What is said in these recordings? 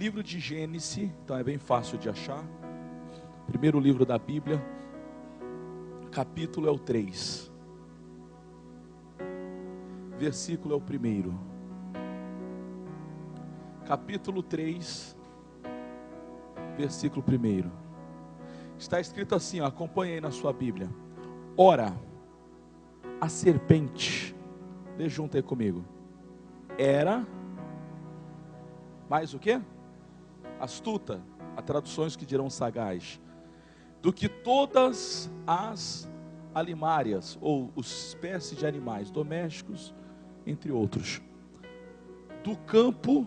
livro de Gênesis, então é bem fácil de achar. Primeiro livro da Bíblia, capítulo é o 3. Versículo é o 1. Capítulo 3, versículo 1. Está escrito assim, ó, acompanhe aí na sua Bíblia. Ora, a serpente, lê junto aí comigo, era mais o quê? Astuta, há traduções que dirão sagaz, do que todas as alimárias, ou espécies de animais domésticos, entre outros, do campo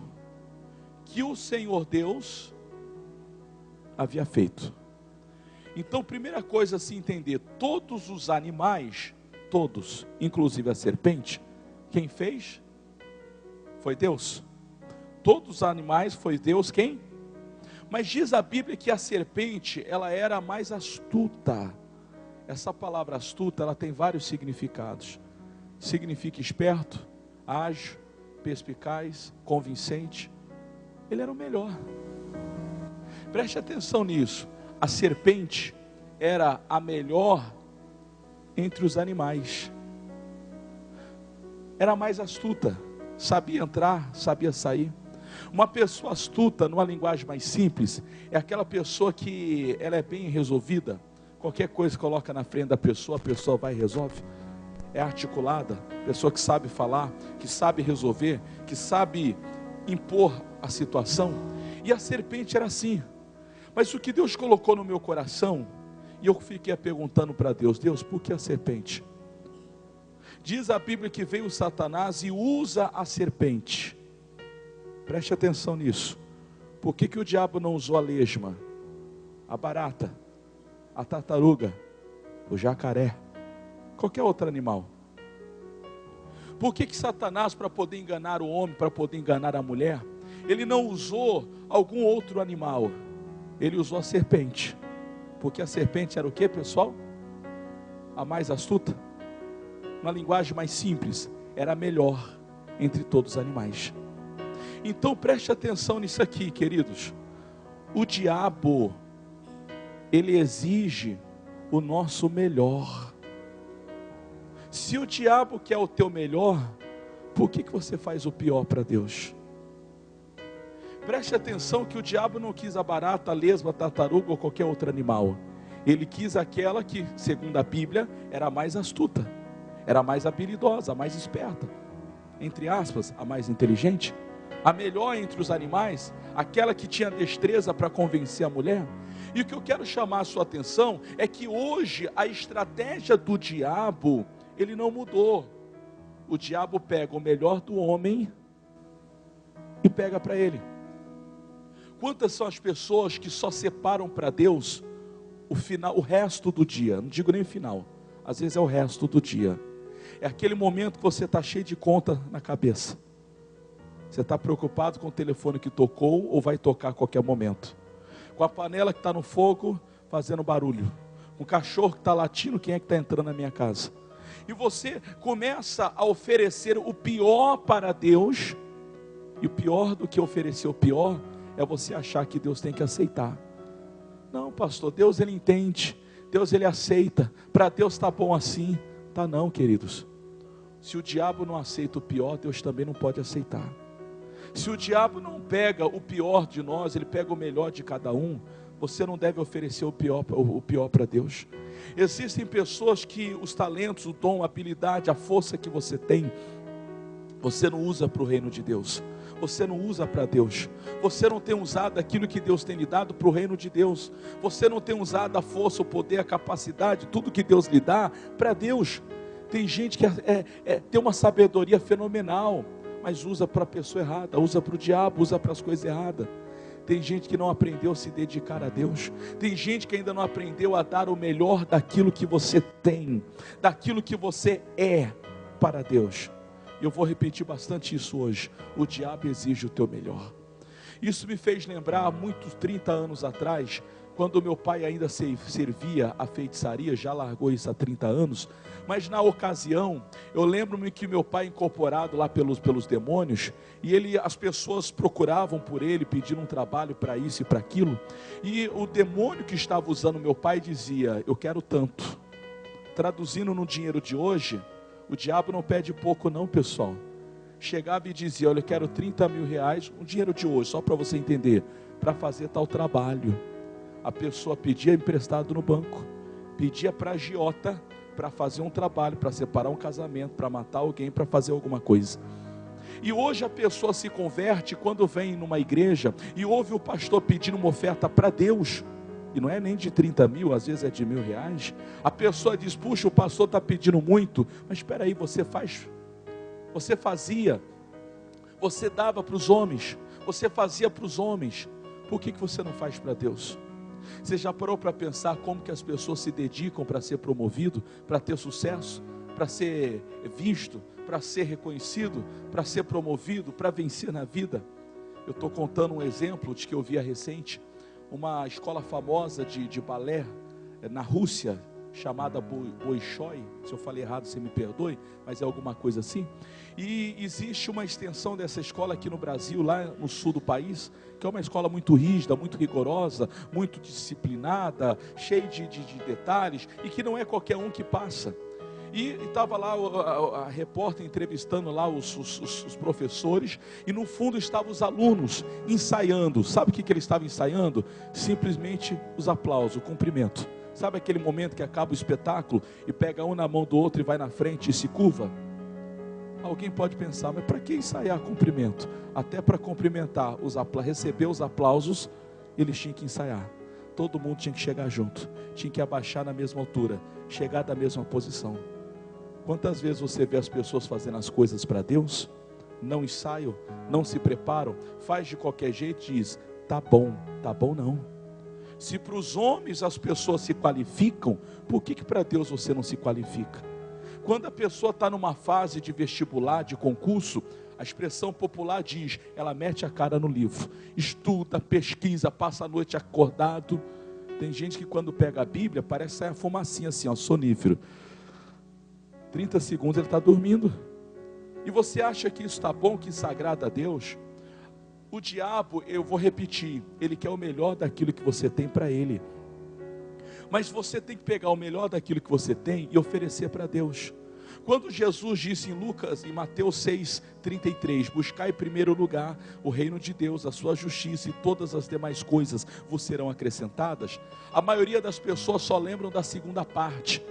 que o Senhor Deus havia feito. Então, primeira coisa a se entender, todos os animais, todos, inclusive a serpente, quem fez? Foi Deus. Todos os animais foi Deus quem? Mas diz a Bíblia que a serpente, ela era a mais astuta. Essa palavra astuta, ela tem vários significados. Significa esperto, ágil, perspicaz, convincente. Ele era o melhor. Preste atenção nisso. A serpente era a melhor entre os animais. Era a mais astuta. Sabia entrar, sabia sair. Uma pessoa astuta, numa linguagem mais simples, é aquela pessoa que ela é bem resolvida. Qualquer coisa que coloca na frente da pessoa, a pessoa vai e resolve. É articulada, pessoa que sabe falar, que sabe resolver, que sabe impor a situação. E a serpente era assim. Mas o que Deus colocou no meu coração, e eu fiquei perguntando para Deus, Deus, por que a serpente? Diz a Bíblia que veio Satanás e usa a serpente. Preste atenção nisso. Por que o diabo não usou a lesma, a barata, a tartaruga, o jacaré, qualquer outro animal? Por que Satanás, para poder enganar o homem, para poder enganar a mulher, ele não usou algum outro animal? Ele usou a serpente. Porque a serpente era o que, pessoal? A mais astuta. Uma linguagem mais simples, era a melhor entre todos os animais. Então preste atenção nisso aqui, queridos. O diabo, ele exige o nosso melhor. Se o diabo quer o teu melhor, por que você faz o pior para Deus? Preste atenção que o diabo não quis a barata, a lesma, a tartaruga ou qualquer outro animal. Ele quis aquela que, segundo a Bíblia, era a mais astuta, era a mais habilidosa, a mais esperta, entre aspas, a mais inteligente, a melhor entre os animais, aquela que tinha destreza para convencer a mulher. E o que eu quero chamar a sua atenção é que hoje a estratégia do diabo, ele não mudou. O diabo pega o melhor do homem e pega para ele. Quantas são as pessoas que só separam para Deus o final, o resto do dia? Não digo nem o final, às vezes é o resto do dia. É aquele momento que você está cheio de conta na cabeça. Você está preocupado com o telefone que tocou ou vai tocar a qualquer momento. Com a panela que está no fogo fazendo barulho. Com o cachorro que está latindo, quem é que está entrando na minha casa? E você começa a oferecer o pior para Deus. E o pior do que oferecer o pior é você achar que Deus tem que aceitar. Não, pastor, Deus ele entende, Deus ele aceita, para Deus está bom assim. Tá não, queridos. Se o diabo não aceita o pior, Deus também não pode aceitar. Se o diabo não pega o pior de nós, ele pega o melhor de cada um. Você não deve oferecer o pior para Deus. Existem pessoas que os talentos, o dom, a habilidade, a força que você tem, você não usa para o reino de Deus. Você não usa para Deus. Você não tem usado aquilo que Deus tem lhe dado para o reino de Deus. Você não tem usado a força, o poder, a capacidade, tudo que Deus lhe dá para Deus. Tem gente que tem uma sabedoria fenomenal, mas usa para a pessoa errada, usa para o diabo, usa para as coisas erradas. Tem gente que não aprendeu a se dedicar a Deus. Tem gente que ainda não aprendeu a dar o melhor daquilo que você tem, daquilo que você é para Deus. Eu vou repetir bastante isso hoje. O diabo exige o teu melhor. Isso me fez lembrar, muitos 30 anos atrás, quando meu pai ainda servia a feitiçaria, já largou isso há 30 anos, mas na ocasião, eu lembro-me que meu pai incorporado lá pelos demônios, e as pessoas procuravam por ele, pedindo um trabalho para isso e para aquilo, e o demônio que estava usando meu pai dizia, eu quero tanto. Traduzindo no dinheiro de hoje, o diabo não pede pouco não, pessoal. Chegava e dizia, olha, eu quero 30 mil reais, um dinheiro de hoje, só para você entender, para fazer tal trabalho. A pessoa pedia emprestado no banco, pedia para a agiota, para fazer um trabalho, para separar um casamento, para matar alguém, para fazer alguma coisa. E hoje a pessoa se converte quando vem numa igreja e ouve o pastor pedindo uma oferta para Deus, e não é nem de 30 mil, às vezes é de R$1.000, a pessoa diz, puxa, o pastor está pedindo muito, mas espera aí, você fazia, você dava para os homens, você fazia para os homens, por que você não faz para Deus? Você já parou para pensar como que as pessoas se dedicam para ser promovido, para ter sucesso, para ser visto, para ser reconhecido, para ser promovido, para vencer na vida? Eu estou contando um exemplo de que eu vi recente, uma escola famosa de balé na Rússia, chamada Bolshoi. Se eu falei errado, você me perdoe, mas é alguma coisa assim. E existe uma extensão dessa escola aqui no Brasil, lá no sul do país, que é uma escola muito rígida, muito rigorosa, muito disciplinada, cheia de detalhes, e que não é qualquer um que passa. E estava lá a repórter entrevistando lá os professores, e no fundo estavam os alunos ensaiando. Sabe o que eles estavam ensaiando? Simplesmente os aplausos, o cumprimento. Sabe aquele momento que acaba o espetáculo e pega um na mão do outro e vai na frente e se curva? Alguém pode pensar, mas para que ensaiar cumprimento? Até para cumprimentar, receber os aplausos, eles tinham que ensaiar. Todo mundo tinha que chegar junto, tinha que abaixar na mesma altura, chegar da mesma posição. Quantas vezes você vê as pessoas fazendo as coisas para Deus, não ensaiam, não se preparam, faz de qualquer jeito e diz, tá bom não. Se para os homens as pessoas se qualificam, por que para Deus você não se qualifica? Quando a pessoa está numa fase de vestibular, de concurso, a expressão popular diz, ela mete a cara no livro, estuda, pesquisa, passa a noite acordado. Tem gente que quando pega a Bíblia, parece sair a fumacinha assim, ó, sonífero. 30 segundos ele está dormindo. E você acha que isso está bom, que isso agrada a Deus? O diabo, eu vou repetir, ele quer o melhor daquilo que você tem para ele. Mas você tem que pegar o melhor daquilo que você tem e oferecer para Deus. Quando Jesus disse em Mateus 6:33, buscai em primeiro lugar o reino de Deus, a sua justiça, e todas as demais coisas vos serão acrescentadas, a maioria das pessoas só lembram da segunda parte.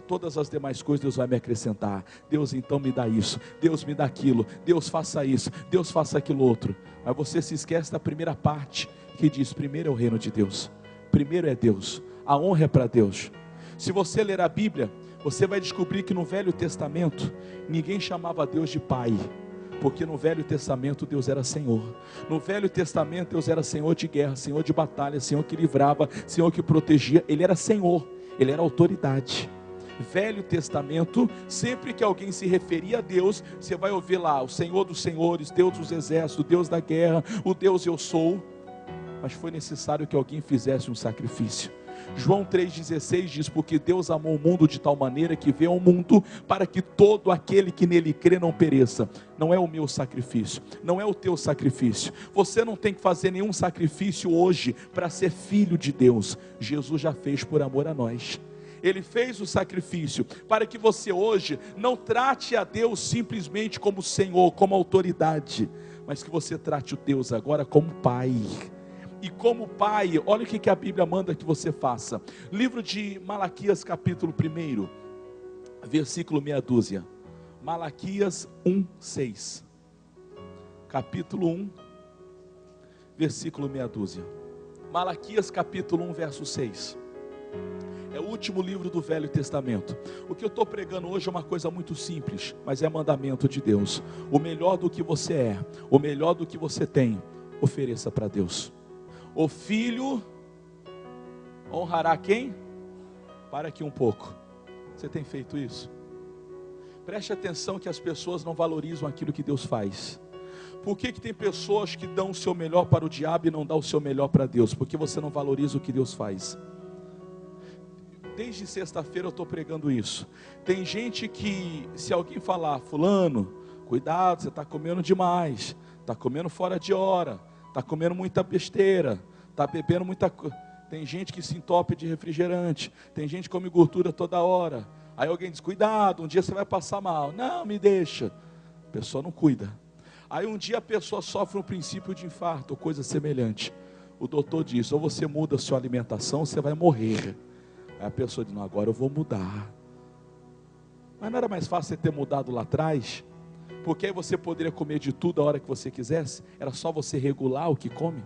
Todas as demais coisas Deus vai me acrescentar. Deus então me dá isso, Deus me dá aquilo, Deus faça isso, Deus faça aquilo outro. Mas você se esquece da primeira parte, que diz, primeiro é o reino de Deus, primeiro é Deus, a honra é para Deus. Se você ler a Bíblia, você vai descobrir que no Velho Testamento, ninguém chamava Deus de Pai, porque no Velho Testamento Deus era Senhor. No Velho Testamento Deus era Senhor de guerra, Senhor de batalha, Senhor que livrava, Senhor que protegia. Ele era Senhor, Ele era autoridade. Velho Testamento, sempre que alguém se referia a Deus, você vai ouvir lá, o Senhor dos Senhores, Deus dos Exércitos, Deus da guerra, o Deus eu sou. Mas foi necessário que alguém fizesse um sacrifício. João 3,16 diz, porque Deus amou o mundo de tal maneira que veio ao mundo para que todo aquele que nele crê não pereça. Não é o meu sacrifício, não é o teu sacrifício. Você não tem que fazer nenhum sacrifício hoje para ser filho de Deus. Jesus já fez por amor a nós. Ele fez o sacrifício para que você hoje não trate a Deus simplesmente como Senhor, como autoridade, mas que você trate o Deus agora como Pai. E como Pai, olha o que a Bíblia manda que você faça. Livro de Malaquias capítulo 1, versículo meia dúzia. Malaquias 1:6. Capítulo 1, versículo meia dúzia. Malaquias capítulo 1, verso 6. É o último livro do Velho Testamento. O que eu estou pregando hoje é uma coisa muito simples, mas é mandamento de Deus. O melhor do que você é, o melhor do que você tem, ofereça para Deus. O filho honrará quem? Para aqui um pouco. Você tem feito isso? Preste atenção que as pessoas não valorizam aquilo que Deus faz. Por que tem pessoas que dão o seu melhor para o diabo e não dão o seu melhor para Deus? Porque você não valoriza o que Deus faz. Desde sexta-feira eu estou pregando isso. Tem gente que, se alguém falar, fulano, cuidado, você está comendo demais, está comendo fora de hora, está comendo muita besteira, está bebendo muita coisa. Tem gente que se entope de refrigerante, tem gente que come gordura toda hora. Aí alguém diz, cuidado, um dia você vai passar mal. Não, me deixa. A pessoa não cuida. Aí um dia a pessoa sofre um princípio de infarto ou coisa semelhante. O doutor diz, ou você muda a sua alimentação, ou você vai morrer. Aí a pessoa diz, não, agora eu vou mudar. Mas não era mais fácil você ter mudado lá atrás? Porque aí você poderia comer de tudo a hora que você quisesse? Era só você regular o que come?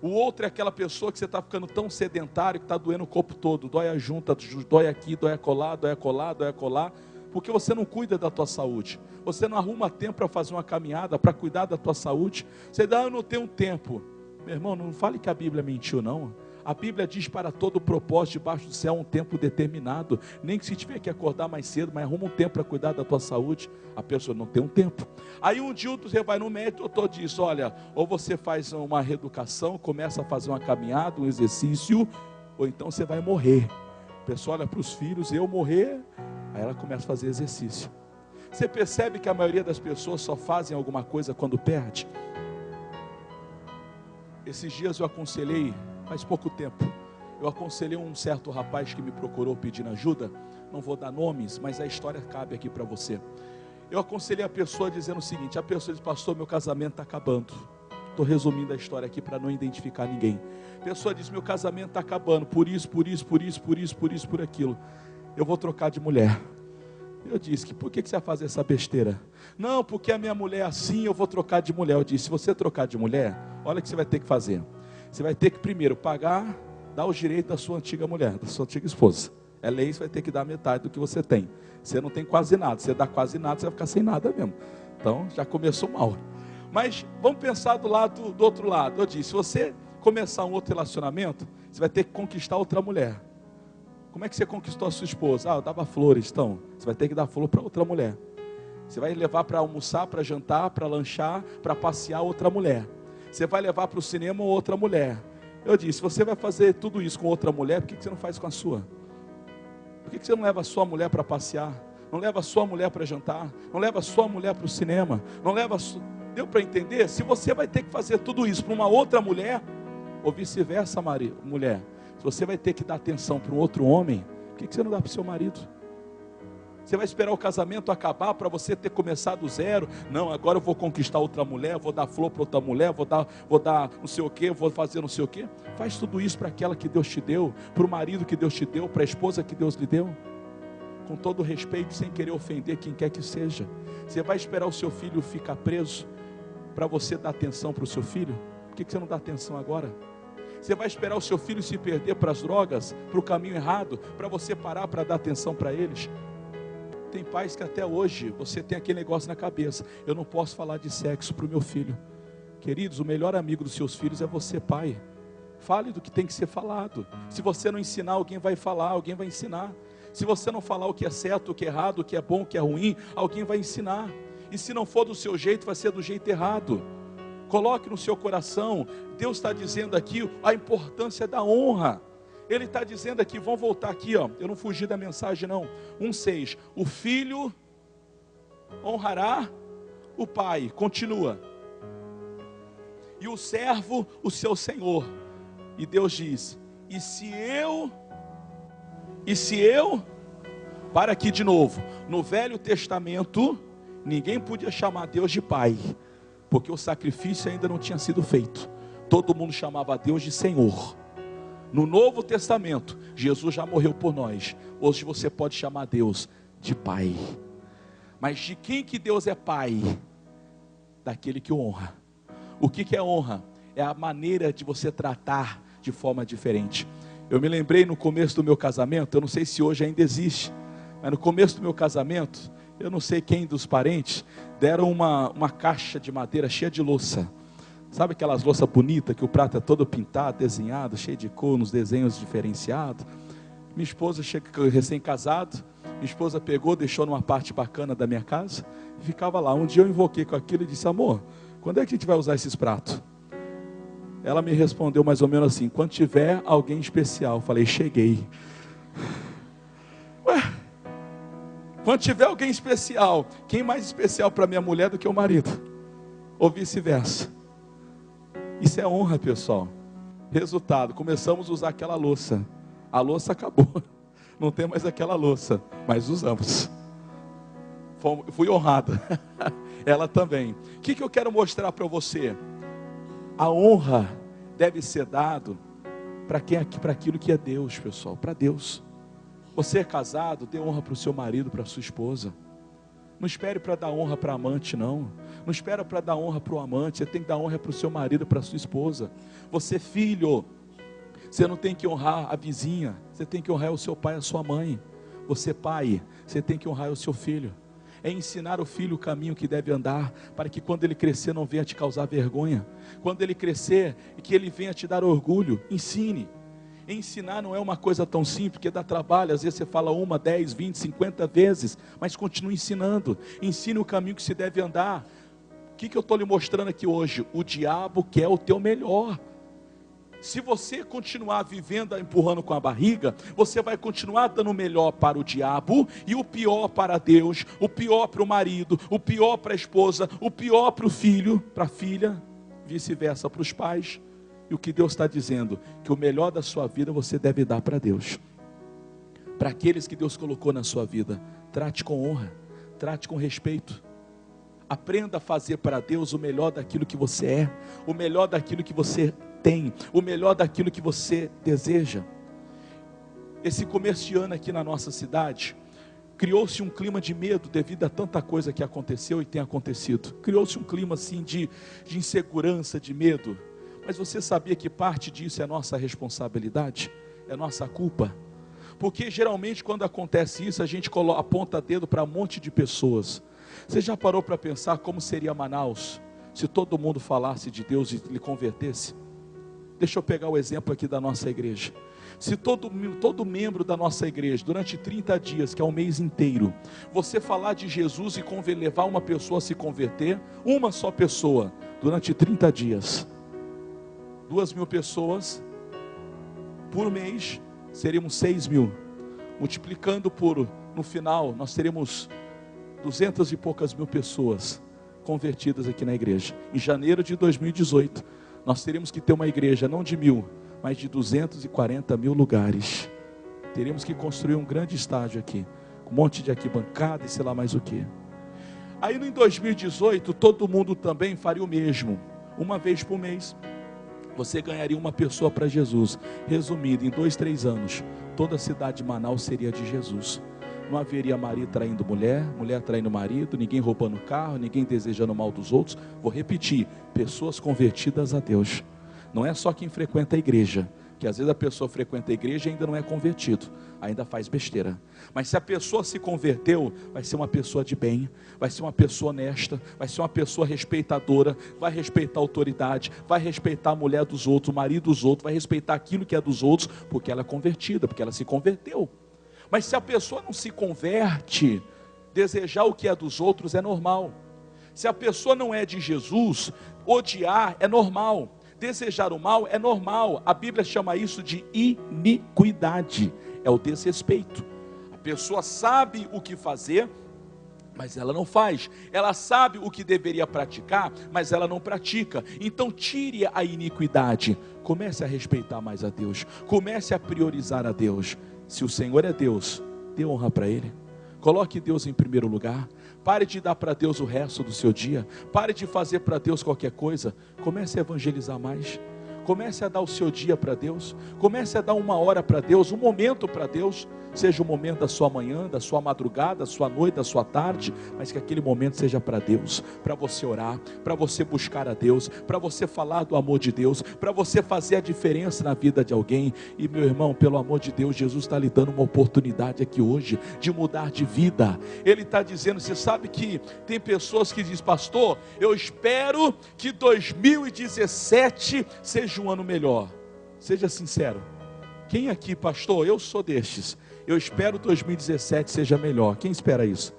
O outro é aquela pessoa que você está ficando tão sedentário que está doendo o corpo todo. Dói a junta, dói aqui, dói acolá, dói acolá, dói acolá. Porque você não cuida da tua saúde. Você não arruma tempo para fazer uma caminhada, para cuidar da tua saúde. Você diz, eu não tenho tempo. Meu irmão, não fale que a Bíblia mentiu, não. A Bíblia diz para todo propósito debaixo do céu um tempo determinado. Nem que se tiver que acordar mais cedo, mas arruma um tempo para cuidar da tua saúde. A pessoa não tem um tempo. Aí um dia você vai no médico, o doutor diz, olha, ou você faz uma reeducação, começa a fazer uma caminhada, um exercício, ou então você vai morrer. A pessoa olha para os filhos, eu morrer, aí ela começa a fazer exercício. Você percebe que a maioria das pessoas só fazem alguma coisa quando perde? Esses dias eu aconselhei, faz pouco tempo, eu aconselhei um certo rapaz que me procurou pedindo ajuda, não vou dar nomes, mas a história cabe aqui para você. Eu aconselhei a pessoa dizendo o seguinte, a pessoa disse, pastor, meu casamento está acabando. Estou resumindo a história aqui para não identificar ninguém. A pessoa disse, meu casamento está acabando, por isso, por aquilo. Eu vou trocar de mulher. Eu disse, por que você vai fazer essa besteira? Não, porque a minha mulher é assim, eu vou trocar de mulher. Eu disse, se você trocar de mulher, olha o que você vai ter que fazer. Você vai ter que primeiro pagar, dar os direitos da sua antiga mulher, da sua antiga esposa. É lei, você vai ter que dar metade do que você tem. Você não tem quase nada, você dá quase nada, você vai ficar sem nada mesmo. Então, já começou mal. Mas vamos pensar do outro lado. Eu disse, se você começar um outro relacionamento, você vai ter que conquistar outra mulher. Como é que você conquistou a sua esposa? Eu dava flores, então. Você vai ter que dar flor para outra mulher. Você vai levar para almoçar, para jantar, para lanchar, para passear outra mulher. Você vai levar para o cinema outra mulher. Eu disse, você vai fazer tudo isso com outra mulher, por que você não faz com a sua? Por que você não leva a sua mulher para passear? Não leva a sua mulher para jantar? Não leva a sua mulher para o cinema? Não leva a sua... Deu para entender? Se você vai ter que fazer tudo isso para uma outra mulher, ou vice-versa, mulher, se você vai ter que dar atenção para um outro homem, por que você não dá para o seu marido? Você vai esperar o casamento acabar para você ter começado do zero? Não, agora eu vou conquistar outra mulher, vou dar flor para outra mulher, vou dar não sei o que, vou fazer não sei o que. Faz tudo isso para aquela que Deus te deu, para o marido que Deus te deu, para a esposa que Deus lhe deu. Com todo respeito, sem querer ofender quem quer que seja. Você vai esperar o seu filho ficar preso para você dar atenção para o seu filho? Por que você não dá atenção agora? Você vai esperar o seu filho se perder para as drogas, para o caminho errado, para você parar para dar atenção para eles? Tem pais que até hoje você tem aquele negócio na cabeça, eu não posso falar de sexo para o meu filho. Queridos, o melhor amigo dos seus filhos é você, pai. Fale do que tem que ser falado. Se você não ensinar, alguém vai falar, alguém vai ensinar. Se você não falar o que é certo, o que é errado, o que é bom, o que é ruim, alguém vai ensinar. E se não for do seu jeito, vai ser do jeito errado. Coloque no seu coração, Deus está dizendo aqui a importância da honra. Ele está dizendo aqui, vamos voltar aqui, ó, eu não fugi da mensagem não, 1,6, o filho honrará o pai, continua, e o servo o seu senhor, e Deus diz, e se eu, para aqui de novo, no Velho Testamento, ninguém podia chamar Deus de pai, porque o sacrifício ainda não tinha sido feito, todo mundo chamava Deus de Senhor. No Novo Testamento, Jesus já morreu por nós. Hoje você pode chamar Deus de Pai. Mas de quem que Deus é Pai? Daquele que honra. O que é honra? É a maneira de você tratar de forma diferente. Eu me lembrei no começo do meu casamento, eu não sei se hoje ainda existe, mas no começo do meu casamento, eu não sei quem dos parentes, deram uma caixa de madeira cheia de louça. Sabe aquelas louças bonitas que o prato é todo pintado, desenhado, cheio de cor, nos desenhos diferenciados? Minha esposa chega recém-casado, Minha esposa pegou, deixou numa parte bacana da minha casa e ficava lá. Um dia eu invoquei com aquilo e disse: amor, quando é que a gente vai usar esses pratos? Ela me respondeu mais ou menos assim: quando tiver alguém especial. Eu falei: cheguei. Ué, quando tiver alguém especial, quem mais especial para minha mulher do que o marido? Ou vice-versa. Isso é honra, pessoal. Resultado, começamos a usar aquela louça. A louça acabou. Não tem mais aquela louça, mas usamos. Fui honrado. Ela também. O que eu quero mostrar para você? A honra deve ser dado para aquilo que é Deus, pessoal, para Deus. Você é casado, dê honra para o seu marido, para a sua esposa. Não espere para dar honra para amante, não. Não espera para dar honra para o amante. Você tem que dar honra para o seu marido, para a sua esposa. Você, filho, você não tem que honrar a vizinha. Você tem que honrar o seu pai e a sua mãe. Você, pai, você tem que honrar o seu filho. É ensinar o filho o caminho que deve andar, para que quando ele crescer não venha te causar vergonha. Quando ele crescer, que ele venha te dar orgulho. Ensine. Ensinar não é uma coisa tão simples, porque dá trabalho. Às vezes você fala 1, 10, 20, 50 vezes, mas continue ensinando. Ensine o caminho que se deve andar. O que eu estou lhe mostrando aqui hoje? O diabo quer o teu melhor. Se você continuar vivendo empurrando com a barriga, você vai continuar dando o melhor para o diabo e o pior para Deus, o pior para o marido, o pior para a esposa, o pior para o filho, para a filha, vice-versa para os pais. E o que Deus está dizendo? Que o melhor da sua vida você deve dar para Deus. Para aqueles que Deus colocou na sua vida, trate com honra, trate com respeito. Aprenda a fazer para Deus o melhor daquilo que você é, o melhor daquilo que você tem, o melhor daquilo que você deseja. Esse começo de ano aqui na nossa cidade, criou-se um clima de medo devido a tanta coisa que aconteceu e tem acontecido. Criou-se um clima assim de insegurança, de medo. Mas você sabia que parte disso é nossa responsabilidade? É nossa culpa? Porque geralmente quando acontece isso, a gente aponta dedo para um monte de pessoas. Você já parou para pensar como seria Manaus se todo mundo falasse de Deus e lhe convertesse? Deixa eu pegar o exemplo aqui da nossa igreja. Se todo membro da nossa igreja, durante 30 dias, que é um mês inteiro, você falar de Jesus e levar uma pessoa a se converter, uma só pessoa, durante 30 dias, 2.000 pessoas, por mês, seríamos 6.000, multiplicando no final, nós teríamos 200 e poucas mil pessoas convertidas aqui na igreja. Em janeiro de 2018, nós teríamos que ter uma igreja não de 1.000, mas de 240 mil lugares. Teríamos que construir um grande estádio aqui, com um monte de arquibancada e sei lá mais o que. Aí em 2018, todo mundo também faria o mesmo. Uma vez por mês, você ganharia uma pessoa para Jesus. Resumindo, em 2, 3 anos, toda a cidade de Manaus seria de Jesus. Não haveria marido traindo mulher, mulher traindo marido, ninguém roubando carro, ninguém desejando mal dos outros. Vou repetir, pessoas convertidas a Deus. Não é só quem frequenta a igreja, que às vezes a pessoa frequenta a igreja e ainda não é convertido, ainda faz besteira. Mas se a pessoa se converteu, vai ser uma pessoa de bem, vai ser uma pessoa honesta, vai ser uma pessoa respeitadora, vai respeitar a autoridade, vai respeitar a mulher dos outros, o marido dos outros, vai respeitar aquilo que é dos outros, porque ela é convertida, porque ela se converteu. Mas se a pessoa não se converte, desejar o que é dos outros é normal. Se a pessoa não é de Jesus, odiar é normal. Desejar o mal é normal. A Bíblia chama isso de iniquidade. É o desrespeito. A pessoa sabe o que fazer, mas ela não faz. Ela sabe o que deveria praticar, mas ela não pratica. Então tire a iniquidade. Comece a respeitar mais a Deus. Comece a priorizar a Deus. Se o Senhor é Deus, dê honra para Ele. Coloque Deus em primeiro lugar. Pare de dar para Deus o resto do seu dia. Pare de fazer para Deus qualquer coisa. Comece a evangelizar mais. Comece a dar o seu dia para Deus. Comece a dar 1 hora para Deus, um momento para Deus. Seja o momento da sua manhã, da sua madrugada, da sua noite, da sua tarde, mas que aquele momento seja para Deus, para você orar, para você buscar a Deus, para você falar do amor de Deus, para você fazer a diferença na vida de alguém. E meu irmão, pelo amor de Deus, Jesus está lhe dando uma oportunidade aqui hoje de mudar de vida. Ele está dizendo, você sabe que tem pessoas que dizem, pastor, eu espero que 2017 seja um ano melhor. Seja sincero. Quem aqui, pastor, eu sou destes. Eu espero 2017 seja melhor. Quem espera isso?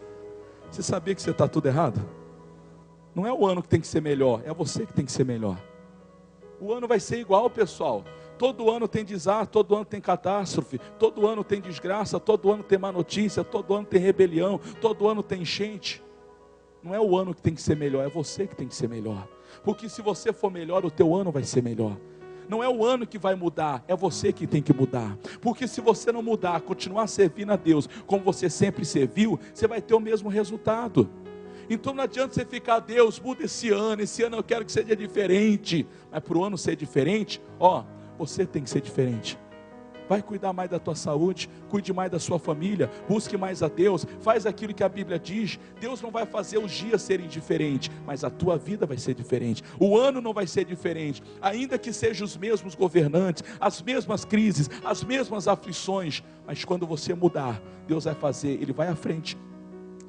Você sabia que você está tudo errado? Não é o ano que tem que ser melhor, é você que tem que ser melhor. O ano vai ser igual, pessoal. Todo ano tem desastre, todo ano tem catástrofe, todo ano tem desgraça, todo ano tem má notícia, todo ano tem rebelião, todo ano tem enchente. Não é o ano que tem que ser melhor, é você que tem que ser melhor. Porque se você for melhor, o teu ano vai ser melhor. Não é o ano que vai mudar, é você que tem que mudar. Porque se você não mudar, continuar servindo a Deus como você sempre serviu, você vai ter o mesmo resultado. Então não adianta você ficar, Deus, muda esse ano eu quero que seja diferente. Mas para o ano ser diferente, você tem que ser diferente. Vai cuidar mais da tua saúde, cuide mais da sua família, busque mais a Deus, faz aquilo que a Bíblia diz. Deus não vai fazer os dias serem diferentes, mas a tua vida vai ser diferente, o ano não vai ser diferente, ainda que sejam os mesmos governantes, as mesmas crises, as mesmas aflições, mas quando você mudar, Deus vai fazer, Ele vai à frente,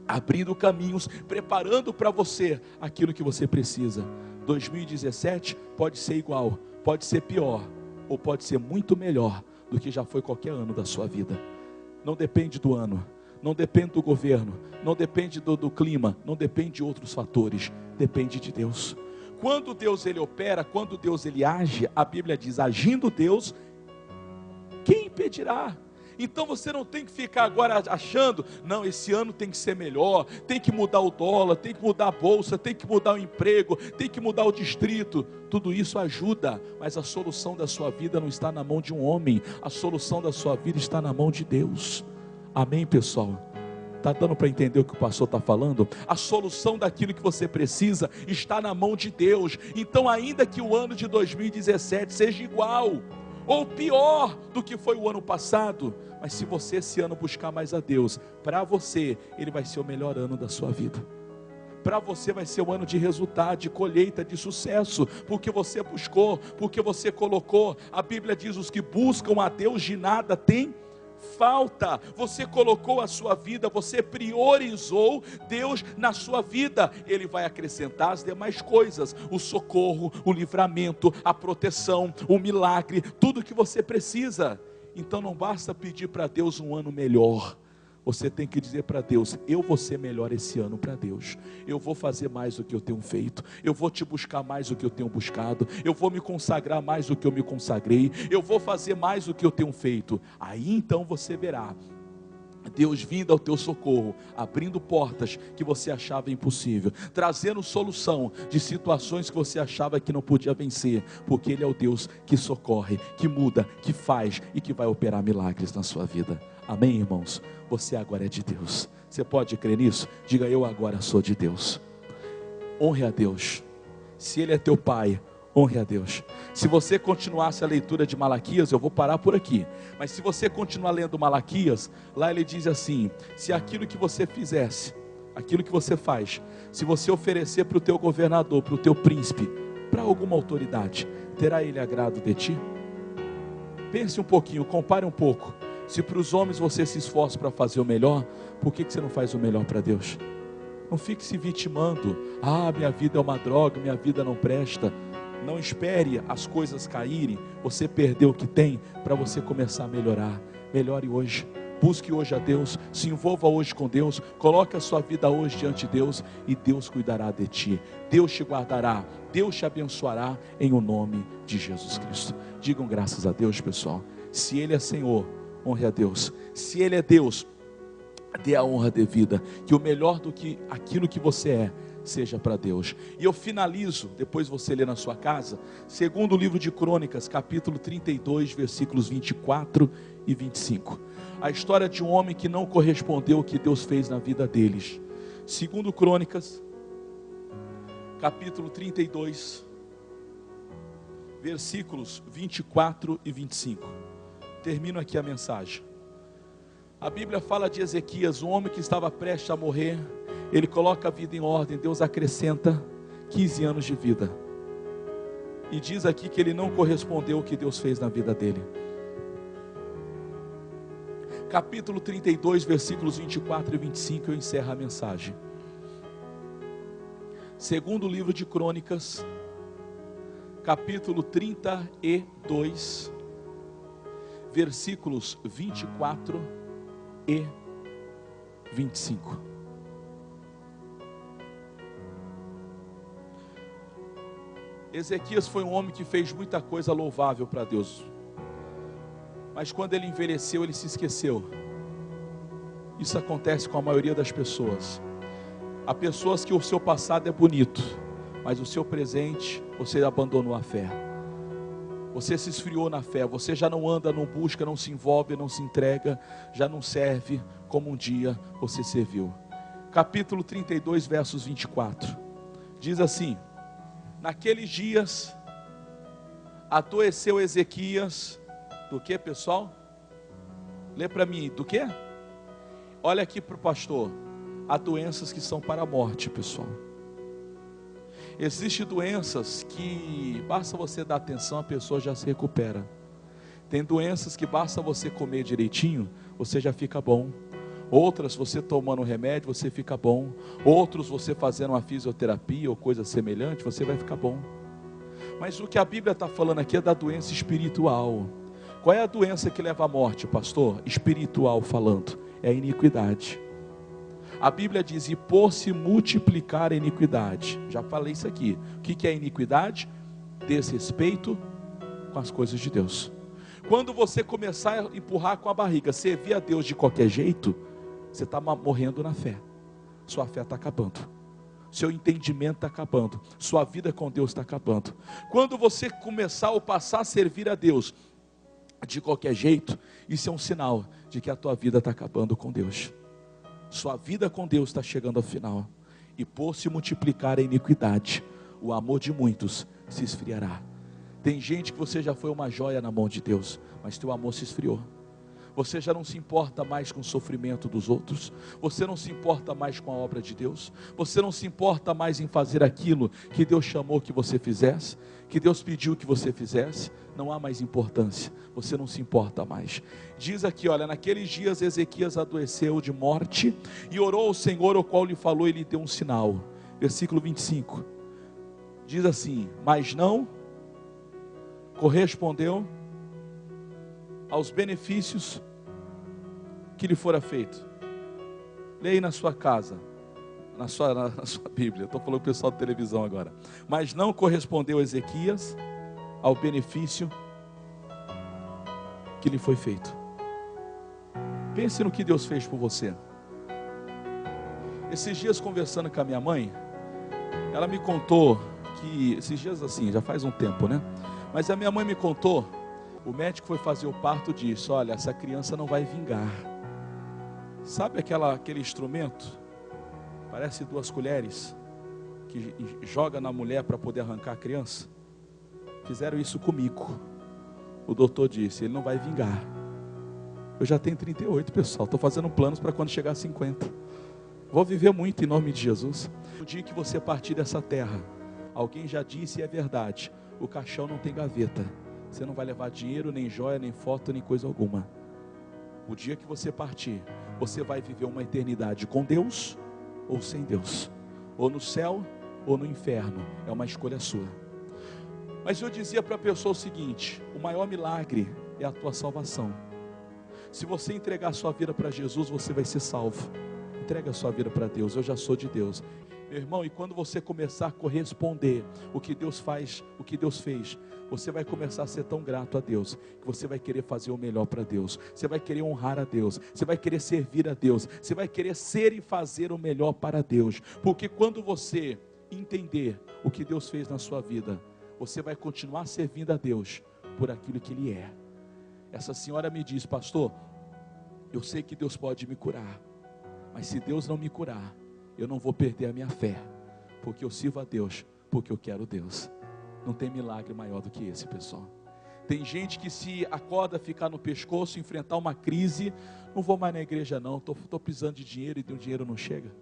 abrindo caminhos, preparando para você aquilo que você precisa. 2017 pode ser igual, pode ser pior, ou pode ser muito melhor do que já foi qualquer ano da sua vida. Não depende do ano, não depende do governo, não depende do clima, não depende de outros fatores, depende de Deus. Quando Deus Ele opera, quando Deus Ele age, a Bíblia diz, agindo Deus, quem impedirá? Então você não tem que ficar agora achando, não, esse ano tem que ser melhor, tem que mudar o dólar, tem que mudar a bolsa, tem que mudar o emprego, tem que mudar o distrito. Tudo isso ajuda, mas a solução da sua vida não está na mão de um homem, a solução da sua vida está na mão de Deus. Amém, pessoal? Está dando para entender o que o pastor está falando? A solução daquilo que você precisa está na mão de Deus. Então ainda que o ano de 2017 seja igual ou pior do que foi o ano passado, mas se você esse ano buscar mais a Deus, para você, ele vai ser o melhor ano da sua vida. Para você vai ser um ano de resultado, de colheita, de sucesso, porque você buscou, porque você colocou. A Bíblia diz, os que buscam a Deus de nada tem falta. Você colocou a sua vida, você priorizou Deus na sua vida, Ele vai acrescentar as demais coisas, o socorro, o livramento, a proteção, o milagre, tudo que você precisa. Então não basta pedir para Deus um ano melhor, você tem que dizer para Deus, eu vou ser melhor esse ano para Deus, eu vou fazer mais do que eu tenho feito, eu vou te buscar mais do que eu tenho buscado, eu vou me consagrar mais do que eu me consagrei, eu vou fazer mais do que eu tenho feito. Aí então você verá Deus vindo ao teu socorro, abrindo portas que você achava impossível, trazendo solução de situações que você achava que não podia vencer, porque Ele é o Deus que socorre, que muda, que faz e que vai operar milagres na sua vida. Amém, irmãos? Você agora é de Deus. Você pode crer nisso? Diga, eu agora sou de Deus. Honre a Deus. Se Ele é teu Pai, honre a Deus. Se você continuasse a leitura de Malaquias, eu vou parar por aqui, mas se você continuar lendo Malaquias, lá ele diz assim, se aquilo que você fizesse, aquilo que você faz, se você oferecer para o teu governador, para o teu príncipe, para alguma autoridade, terá ele agrado de ti? Pense um pouquinho, compare um pouco. Se para os homens você se esforça para fazer o melhor, por que você não faz o melhor para Deus? Não fique se vitimando, minha vida é uma droga, minha vida não presta. Não espere as coisas caírem, você perder o que tem, para você começar a melhorar. Melhore hoje, busque hoje a Deus, se envolva hoje com Deus, coloque a sua vida hoje diante de Deus, e Deus cuidará de ti, Deus te guardará, Deus te abençoará, em o nome de Jesus Cristo. Digam graças a Deus, pessoal. Se Ele é Senhor, honre a Deus. Se Ele é Deus, dê a honra devida, que o melhor do que aquilo que você é, seja para Deus. E eu finalizo, depois você lê na sua casa, segundo o livro de Crônicas, capítulo 32, versículos 24 e 25. A história de um homem que não correspondeu ao que Deus fez na vida deles. Segundo Crônicas, capítulo 32, versículos 24 e 25. Termino aqui a mensagem. A Bíblia fala de Ezequias, um homem que estava prestes a morrer. Ele coloca a vida em ordem, Deus acrescenta 15 anos de vida. E diz aqui que ele não correspondeu ao que Deus fez na vida dele. Capítulo 32, versículos 24 e 25, eu encerro a mensagem. Segundo o livro de Crônicas, capítulo 32, versículos 24 e 25. Ezequias foi um homem que fez muita coisa louvável para Deus, mas quando ele envelheceu, ele se esqueceu. Isso acontece com a maioria das pessoas. Há pessoas que o seu passado é bonito, mas o seu presente, você abandonou a fé. Você se esfriou na fé, você já não anda, não busca, não se envolve, não se entrega, já não serve como um dia você serviu. Capítulo 32, versos 24. Diz assim: naqueles dias, adoeceu Ezequias, do que, pessoal? Lê para mim, do que? Olha aqui para o pastor. Há doenças que são para a morte, pessoal. Existem doenças que basta você dar atenção, a pessoa já se recupera. Tem doenças que basta você comer direitinho, você já fica bom. Outras, você tomando remédio, você fica bom. Outros, você fazendo uma fisioterapia ou coisa semelhante, você vai ficar bom. Mas o que a Bíblia está falando aqui é da doença espiritual. Qual é a doença que leva à morte, pastor? Espiritual falando, é a iniquidade. A Bíblia diz: e por se multiplicar a iniquidade. Já falei isso aqui. O que é iniquidade? Desrespeito com as coisas de Deus. Quando você começar a empurrar com a barriga, servir a Deus de qualquer jeito, você está morrendo na fé. Sua fé está acabando. Seu entendimento está acabando. Sua vida com Deus está acabando. Quando você começar ou passar a servir a Deus de qualquer jeito, isso é um sinal de que a tua vida está acabando com Deus. Sua vida com Deus está chegando ao final. E por se multiplicar a iniquidade, o amor de muitos se esfriará. Tem gente que você já foi uma joia na mão de Deus, mas teu amor se esfriou. Você já não se importa mais com o sofrimento dos outros. Você não se importa mais com a obra de Deus. Você não se importa mais em fazer aquilo que Deus chamou que você fizesse, que Deus pediu que você fizesse. Não há mais importância. Você não se importa mais. Diz aqui, olha, naqueles dias Ezequias adoeceu de morte e orou ao Senhor, ao qual lhe falou e lhe deu um sinal. Versículo 25. Diz assim: mas não correspondeu aos benefícios que lhe fora feito. Leia aí na sua casa, na sua Bíblia. Estou falando para o pessoal da televisão agora. Mas não correspondeu Ezequias ao benefício que lhe foi feito. Pense no que Deus fez por você. Esses dias, conversando com a minha mãe, ela me contou que, esses dias assim, já faz um tempo, né? Mas a minha mãe me contou, o médico foi fazer o parto e disse: olha, essa criança não vai vingar. Sabe aquele instrumento? Parece 2 colheres, que joga na mulher para poder arrancar a criança. Fizeram isso comigo. O doutor disse: ele não vai vingar. Eu já tenho 38, pessoal. Estou fazendo planos para quando chegar a 50. Vou viver muito em nome de Jesus. No dia que você partir dessa terra, alguém já disse e é verdade: o caixão não tem gaveta. Você não vai levar dinheiro, nem joia, nem foto, nem coisa alguma. O dia que você partir, você vai viver uma eternidade com Deus ou sem Deus, ou no céu ou no inferno. É uma escolha sua. Mas eu dizia para a pessoa o seguinte: o maior milagre é a tua salvação. Se você entregar a sua vida para Jesus, você vai ser salvo. Entrega a sua vida para Deus. Eu já sou de Deus, meu irmão. E quando você começar a corresponder o que Deus faz, o que Deus fez, você vai começar a ser tão grato a Deus, que você vai querer fazer o melhor para Deus. Você vai querer honrar a Deus. Você vai querer servir a Deus. Você vai querer ser e fazer o melhor para Deus. Porque quando você entender o que Deus fez na sua vida, você vai continuar servindo a Deus por aquilo que Ele é. Essa senhora me diz: pastor, eu sei que Deus pode me curar, mas se Deus não me curar, eu não vou perder a minha fé, porque eu sirvo a Deus, porque eu quero Deus. Não tem milagre maior do que esse, pessoal. Tem gente que se acorda, ficar no pescoço, enfrentar uma crise: não vou mais na igreja não, estou precisando de dinheiro, e o dinheiro não chega.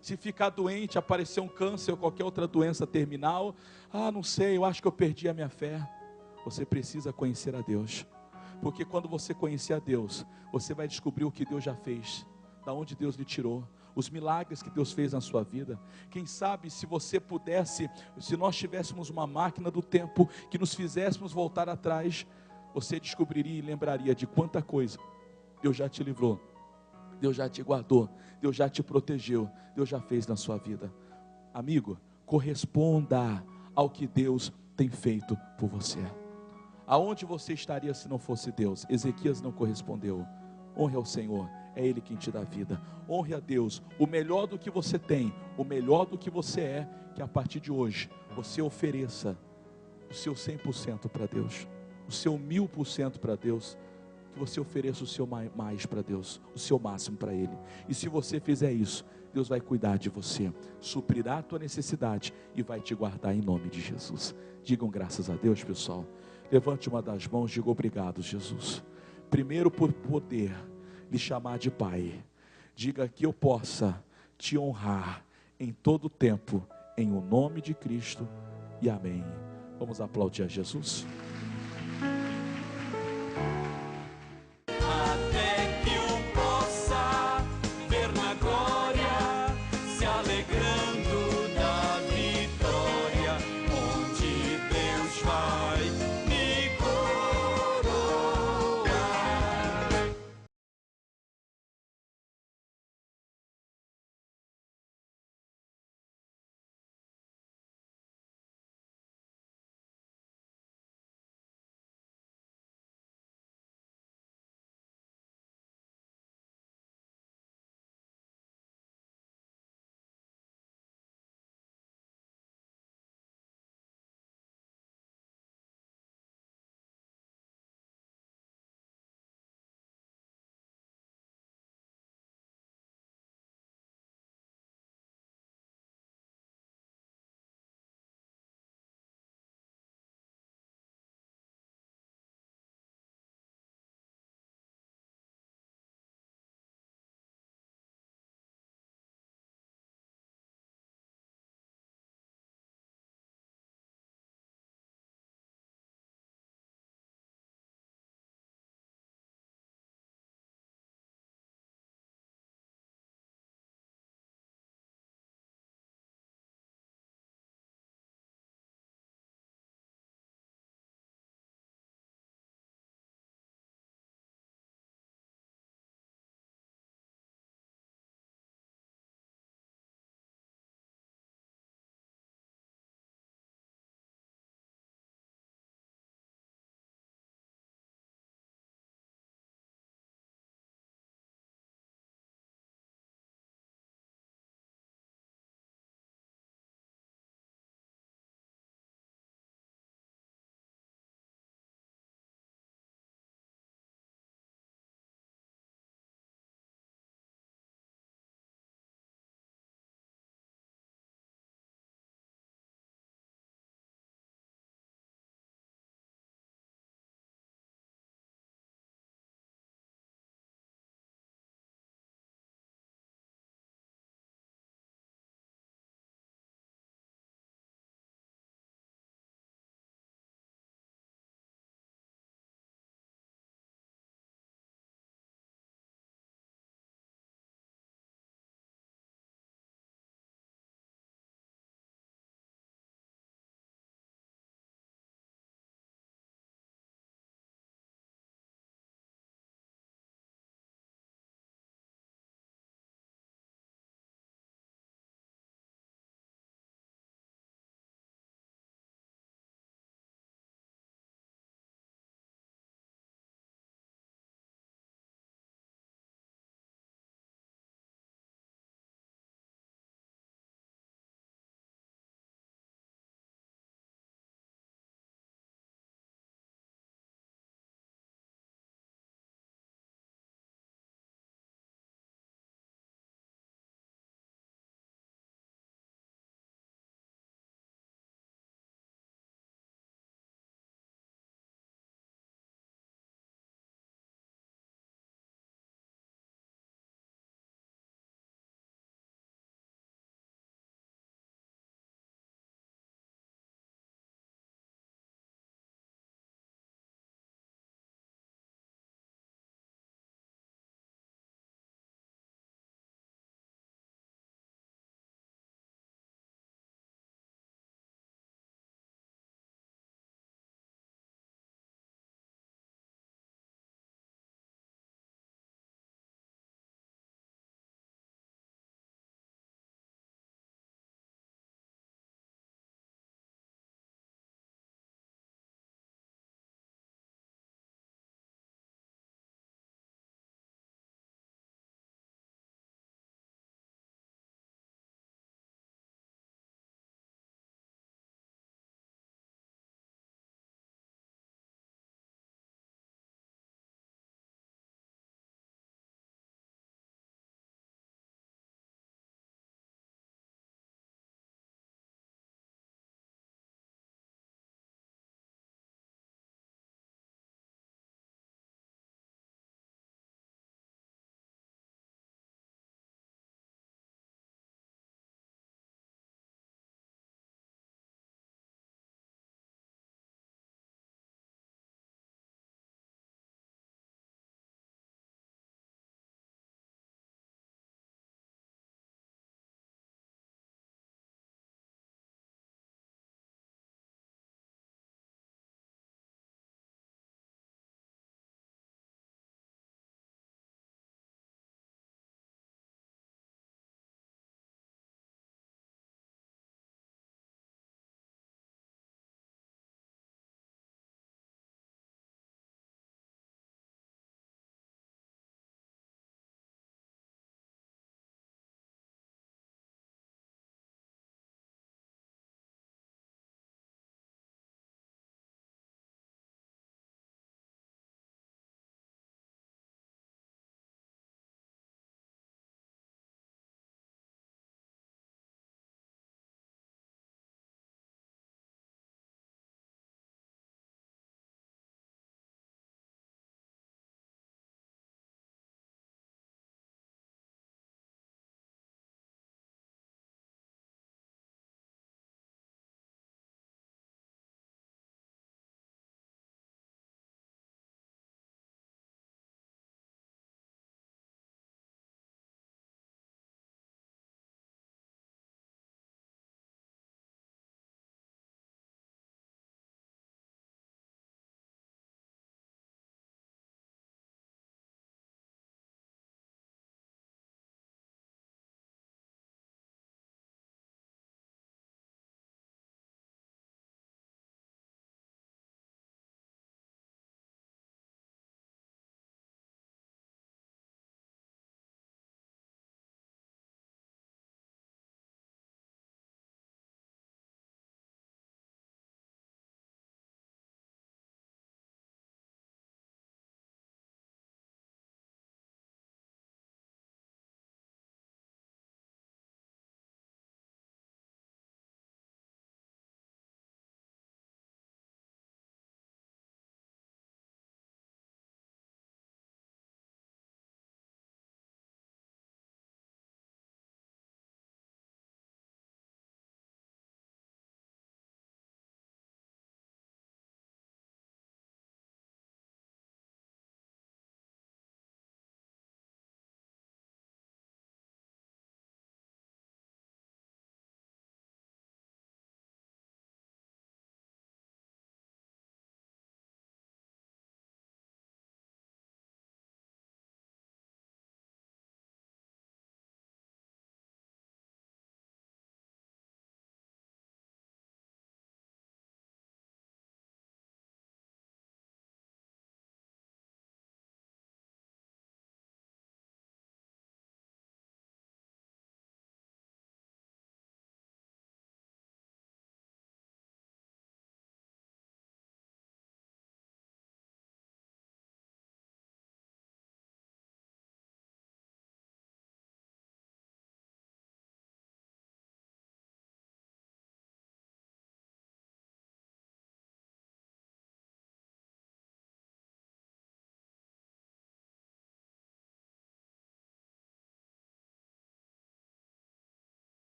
Se ficar doente, aparecer um câncer ou qualquer outra doença terminal: não sei, eu acho que eu perdi a minha fé. Você precisa conhecer a Deus, porque quando você conhecer a Deus, você vai descobrir o que Deus já fez, da onde Deus lhe tirou, os milagres que Deus fez na sua vida. Quem sabe se você pudesse, se nós tivéssemos uma máquina do tempo que nos fizéssemos voltar atrás, você descobriria e lembraria de quanta coisa Deus já te livrou Deus já te guardou, Deus já te protegeu, Deus já fez na sua vida. Amigo, corresponda ao que Deus tem feito por você. Aonde você estaria se não fosse Deus? Ezequias não correspondeu. Honre ao Senhor, é Ele quem te dá vida. Honre a Deus, o melhor do que você tem, o melhor do que você é, que a partir de hoje você ofereça o seu 100% para Deus, o seu 1000% para Deus, que você ofereça o seu mais para Deus, o seu máximo para Ele. E se você fizer isso, Deus vai cuidar de você, suprirá a tua necessidade e vai te guardar em nome de Jesus. Digam graças a Deus, pessoal. Levante uma das mãos e diga obrigado, Jesus. Primeiro por poder lhe chamar de Pai. Diga que eu possa te honrar em todo o tempo, em o nome de Cristo, e amém. Vamos aplaudir a Jesus.